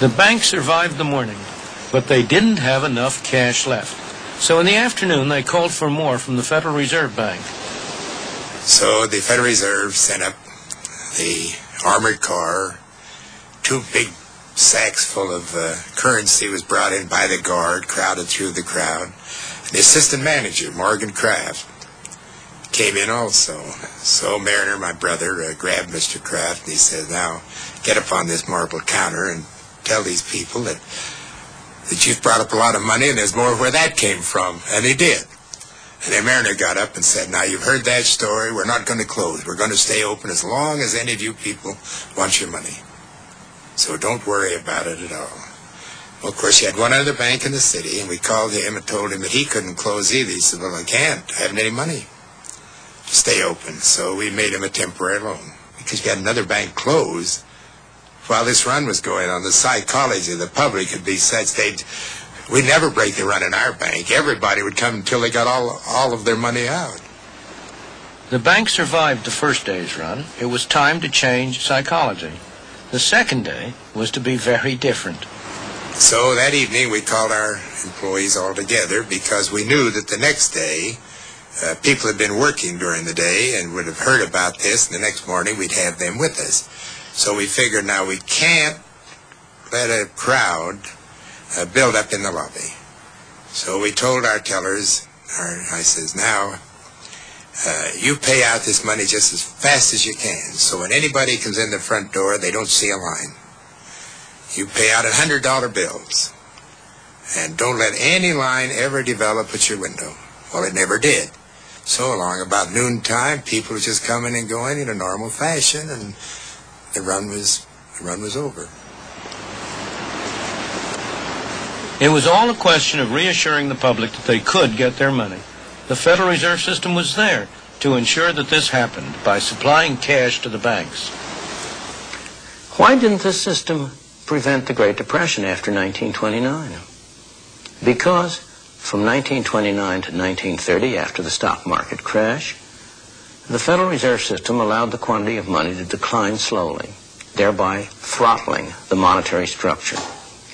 The bank survived the morning, but they didn't have enough cash left. So in the afternoon, they called for more from the Federal Reserve Bank. So the Federal Reserve sent up the armored car. 2 big sacks full of currency was brought in by the guard, crowded through the crowd. And the assistant manager, Morgan Kraft, came in also. So Mariner, my brother, grabbed Mr. Kraft, and he said, now, get up on this marble counter and tell these people that you've brought up a lot of money and there's more where that came from. And he did. And then Mariner got up and said, now, you've heard that story. We're not going to close. We're going to stay open as long as any of you people want your money. So don't worry about it at all. Well, of course, he had one other bank in the city, and we called him and told him that he couldn't close either. He said, well, I can't. I haven't any money to stay open. So we made him a temporary loan because we had another bank closed while this run was going on. The psychology of the public would be such we'd never break the run in our bank. Everybody would come until they got all of their money out. The bank survived the first day's run. It was time to change psychology. The second day was to be very different. So that evening we called our employees all together because we knew that the next day people had been working during the day and would have heard about this, and the next morning we'd have them with us. So we figured, now we can't let a crowd build up in the lobby. So we told our tellers, I says, now, you pay out this money just as fast as you can. So when anybody comes in the front door, they don't see a line. You pay out $100 bills. And don't let any line ever develop at your window. Well, it never did. So along about noontime, people were just coming and going in a normal fashion, and the run was over. It was all a question of reassuring the public that they could get their money. The Federal Reserve System was there to ensure that this happened by supplying cash to the banks. Why didn't this system prevent the Great Depression after 1929? Because from 1929 to 1930, after the stock market crash, the Federal Reserve System allowed the quantity of money to decline slowly, thereby throttling the monetary structure.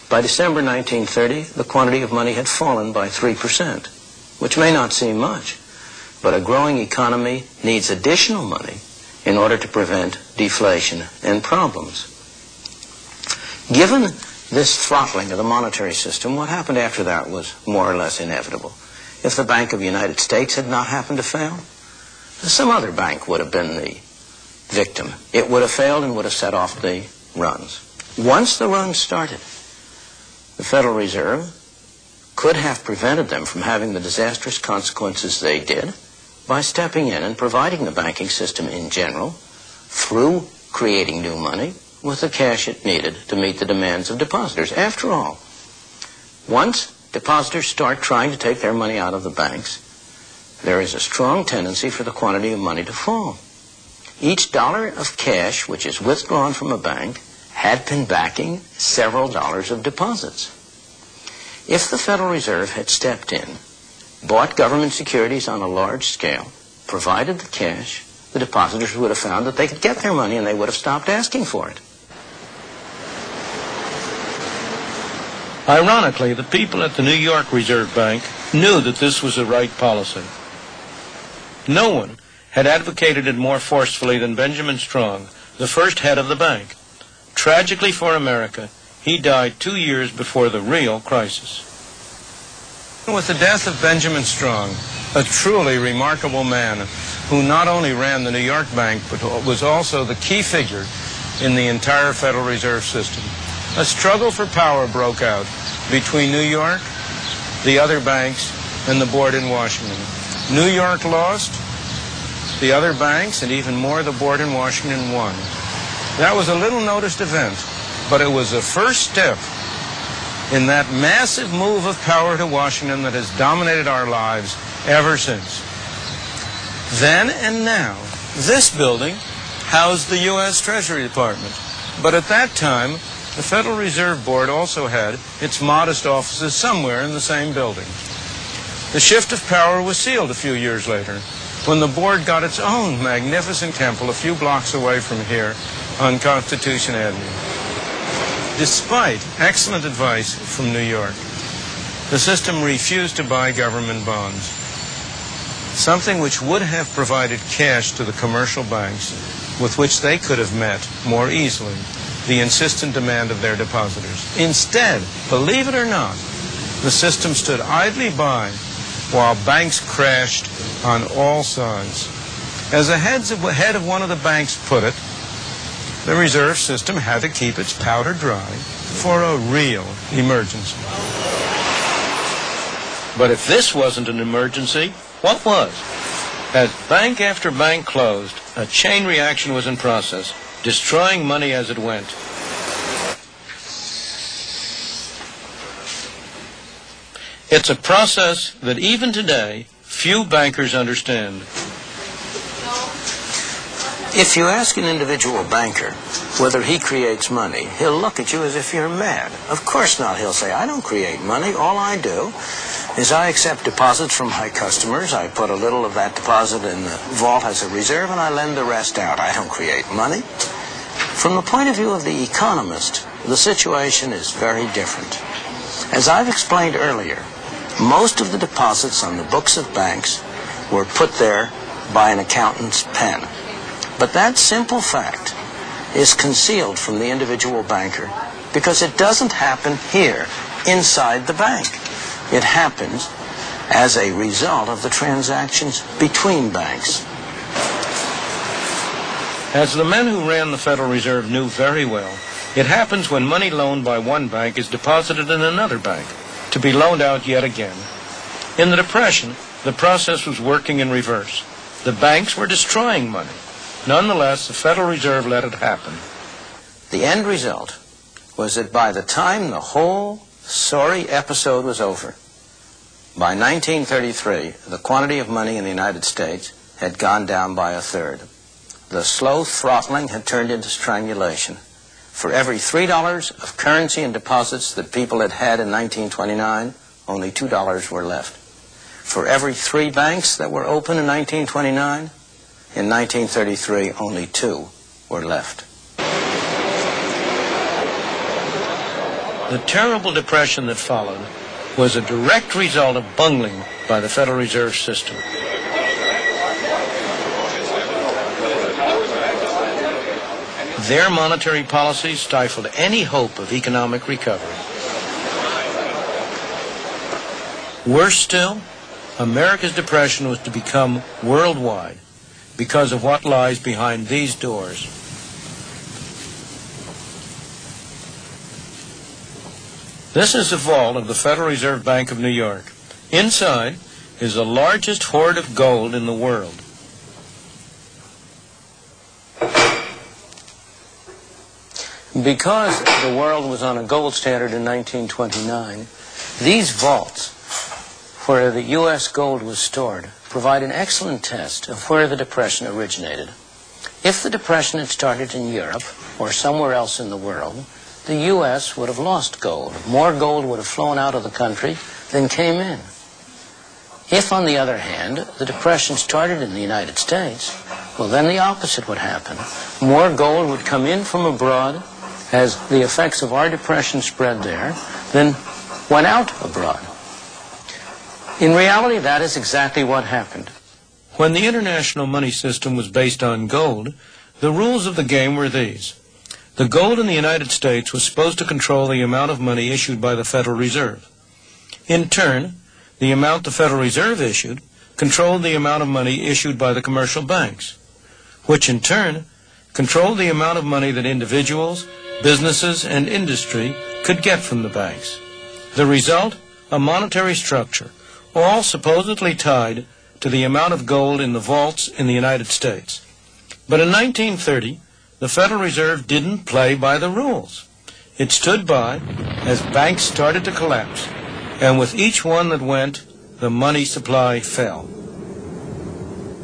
By December 1930, the quantity of money had fallen by 3%, which may not seem much, but a growing economy needs additional money in order to prevent deflation and problems. Given this throttling of the monetary system, what happened after that was more or less inevitable. If the Bank of the United States had not happened to fail, some other bank would have been the victim. It would have failed and would have set off the runs. Once the runs started, the Federal Reserve could have prevented them from having the disastrous consequences they did by stepping in and providing the banking system in general, through creating new money, with the cash it needed to meet the demands of depositors. After all, once depositors start trying to take their money out of the banks, there is a strong tendency for the quantity of money to fall. Each dollar of cash which is withdrawn from a bank had been backing several dollars of deposits. If the Federal Reserve had stepped in, bought government securities on a large scale, provided the cash, the depositors would have found that they could get their money and they would have stopped asking for it. Ironically, the people at the New York Reserve Bank knew that this was the right policy. No one had advocated it more forcefully than Benjamin Strong, the first head of the bank. Tragically for America, he died 2 years before the real crisis. With the death of Benjamin Strong, a truly remarkable man who not only ran the New York Bank, but was also the key figure in the entire Federal Reserve System, a struggle for power broke out between New York, the other banks, and the board in Washington. New York lost, the other banks, and even more, the board in Washington won. That was a little noticed event, but it was the first step in that massive move of power to Washington that has dominated our lives ever since. Then and now, this building housed the U.S. Treasury Department. But at that time, the Federal Reserve Board also had its modest offices somewhere in the same building. The shift of power was sealed a few years later, when the board got its own magnificent temple a few blocks away from here on Constitution Avenue. Despite excellent advice from New York, the system refused to buy government bonds, something which would have provided cash to the commercial banks with which they could have met more easily the insistent demand of their depositors. Instead, believe it or not, the system stood idly by while banks crashed on all sides. As the head of one of the banks put it, the reserve system had to keep its powder dry for a real emergency. But if this wasn't an emergency, what was? As bank after bank closed, a chain reaction was in process, destroying money as it went. It's a process that even today, few bankers understand. If you ask an individual banker whether he creates money, he'll look at you as if you're mad. Of course not. He'll say, I don't create money. All I do is I accept deposits from my customers. I put a little of that deposit in the vault as a reserve, and I lend the rest out. I don't create money. From the point of view of the economist, the situation is very different. As I've explained earlier, most of the deposits on the books of banks were put there by an accountant's pen. But that simple fact is concealed from the individual banker because it doesn't happen here, inside the bank. It happens as a result of the transactions between banks. As the men who ran the Federal Reserve knew very well, it happens when money loaned by one bank is deposited in another bank, to be loaned out yet again. In the Depression, the process was working in reverse. The banks were destroying money. Nonetheless, the Federal Reserve let it happen. The end result was that by the time the whole sorry episode was over, by 1933, the quantity of money in the United States had gone down by a third. The slow throttling had turned into strangulation. For every $3 of currency and deposits that people had had in 1929, only $2 were left. For every 3 banks that were open in 1929, in 1933, only 2 were left. The terrible depression that followed was a direct result of bungling by the Federal Reserve System. Their monetary policies stifled any hope of economic recovery. Worse still, America's depression was to become worldwide because of what lies behind these doors. This is the vault of the Federal Reserve Bank of New York. Inside is the largest hoard of gold in the world. Because the world was on a gold standard in 1929, these vaults where the U.S. gold was stored provide an excellent test of where the Depression originated. If the Depression had started in Europe or somewhere else in the world, the U.S. would have lost gold. More gold would have flown out of the country than came in. If, on the other hand, the Depression started in the United States, well, then the opposite would happen. More gold would come in from abroad as the effects of our depression spread there than went out abroad. In reality, that is exactly what happened. When the international money system was based on gold, the rules of the game were these. The gold in the United States was supposed to control the amount of money issued by the Federal Reserve. In turn, the amount the Federal Reserve issued controlled the amount of money issued by the commercial banks, which in turn controlled the amount of money that individuals, businesses, and industry could get from the banks. The result, a monetary structure, all supposedly tied to the amount of gold in the vaults in the United States. But in 1930, the Federal Reserve didn't play by the rules. It stood by as banks started to collapse, and with each one that went, the money supply fell.